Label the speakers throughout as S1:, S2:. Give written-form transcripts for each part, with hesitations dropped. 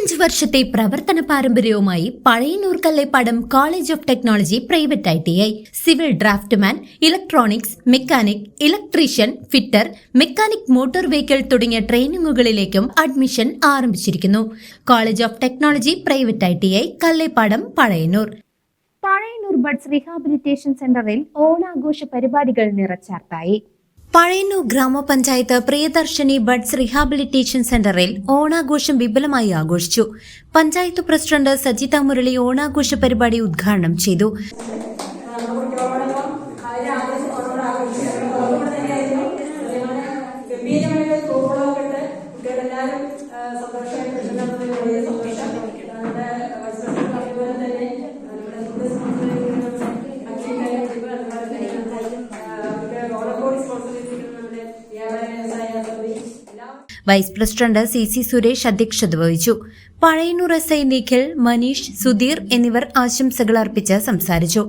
S1: 25 വർഷത്തെ പ്രവർത്തന പാരമ്പര്യവുമായി Pazhayannur Kallepadam college of technology private ITI civil draughtsman, electronics, mechanic, electrician, fitter, mechanic motor vehicle തുടങ്ങിയ ട്രെയിനിങ്ങുകളിലേക്കും admission ആരംഭിച്ചിരിക്കുന്നു. College of technology private ITI Kallepadam Pazhayannur.
S2: Pazhayannur buds rehabilitation സെന്ററിൽ ഓണാഘോഷ പരിപാടികൾ നിറച്ചാർത്തായി.
S1: പഴയന്നൂർ ഗ്രാമപഞ്ചായത്ത് പ്രിയദർശിനി ബഡ്സ് റീഹാബിലിറ്റേഷൻ സെന്ററിൽ ഓണാഘോഷം വിപുലമായി ആഘോഷിച്ചു. പഞ്ചായത്ത് പ്രസിഡന്റ് സജിത മുരളി ഓണാഘോഷ പരിപാടി ഉദ്ഘാടനം ചെയ്തു. വൈസ് പ്രസിഡന്റ് CC സുരേഷ് അധ്യക്ഷത വഹിച്ചു. പഴയന്നൂർ SI നിഖിൽ, മനീഷ്, സുധീർ എന്നിവർ ആശംസകൾ അർപ്പിച്ച് സംസാരിച്ചു.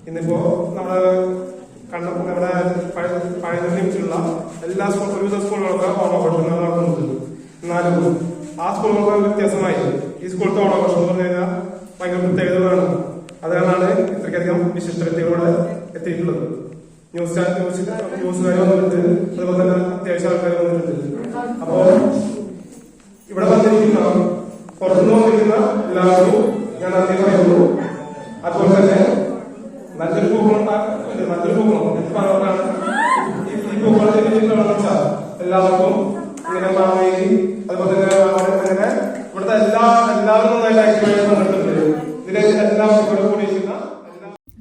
S3: ഇന്നിപ്പോ നമ്മുടെ എല്ലാ സ്കൂളുകളൊക്കെ ഓണാഘോഷം നടക്കുന്നുണ്ട്. എന്നാലും ആ സ്കൂളുകളൊക്കെ വ്യത്യാസമായി ഈ സ്കൂളത്തെ ഓണാഘോഷം എന്ന് പറഞ്ഞു കഴിഞ്ഞാൽ ഭയങ്കര പ്രത്യേകതകളാണ്. അതുകൊണ്ടാണ് ഇത്രയ്ക്കധികം വിശിഷ്ട വ്യക്തികളോട് എത്തിയിട്ടുള്ളത്. ന്യൂസുകാർ വന്നിട്ടുണ്ട്, അതുപോലെ തന്നെ അത്യാവശ്യം ആൾക്കാർ വന്നിട്ടുണ്ട്. അപ്പോ ഇവിടെ വന്നിരിക്കുന്ന പുറത്തുനിന്ന് വന്നിരിക്കുന്ന എല്ലാവർക്കും ഞാൻ നന്ദി പറയുന്നു. അതുപോലെ തന്നെ നല്ലൊരു പൂക്കളം എന്ത് പറഞ്ഞാണ് ഈ പൂക്കളത്തിന്റെ വെച്ചാൽ എല്ലാവർക്കും ഇങ്ങനെ മാവേലി, അതുപോലെ തന്നെ അങ്ങനെ ഇവിടുത്തെ എല്ലാവരും നന്നായിട്ട് ആക്റ്റീവായിട്ട് വന്നിട്ടുണ്ട്.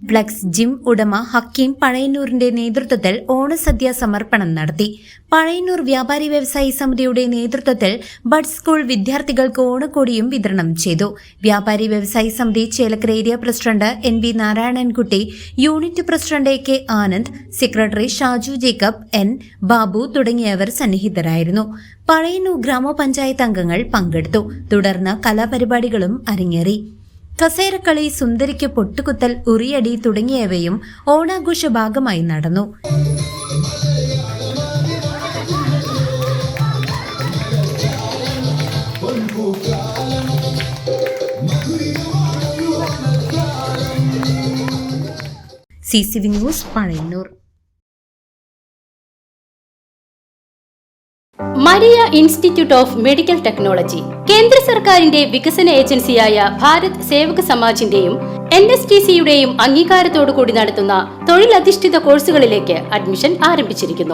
S1: ഫ്ലക്സ് ജിം ഉടമ ഹക്കീം പഴയന്നൂരിന്റെ നേതൃത്വത്തിൽ ഓണസദ്യ സമർപ്പണം നടത്തി. പഴയന്നൂർ വ്യാപാരി വ്യവസായി സമിതിയുടെ നേതൃത്വത്തിൽ ബഡ് സ്കൂൾ വിദ്യാർത്ഥികൾക്ക് ഓണക്കോടിയും വിതരണം ചെയ്തു. വ്യാപാരി വ്യവസായി സമിതി Chelakkara area president NB Narayanankutty, unit president AK Anand, secretary Shaju Jacob, N Babu തുടങ്ങിയവർ സന്നിഹിതരായിരുന്നു. പഴയന്നൂർ ഗ്രാമപഞ്ചായത്ത് അംഗങ്ങൾ പങ്കെടുത്തു. തുടർന്ന് കലാപരിപാടികളും അരങ്ങേറി. കസേരക്കളി, സുന്ദരിക്ക് പൊട്ടുകുത്തൽ, ഉറിയടി തുടങ്ങിയവയും ഓണാഘോഷ ഭാഗമായി നടന്നു. CCV news Pazhayannur.
S4: Maria institute of medical technology കേന്ദ്ര സർക്കാരിന്റെ വികസന ഏജൻസിയായ ഭാരത് സേവക് സമാജിന്റെയും NSTCയുടെയും അംഗീകാരത്തോടുകൂടി നടത്തുന്ന തൊഴിലധിഷ്ഠിത കോഴ്സുകളിലേക്ക് അഡ്മിഷൻ ആരംഭിച്ചിരിക്കുന്നു.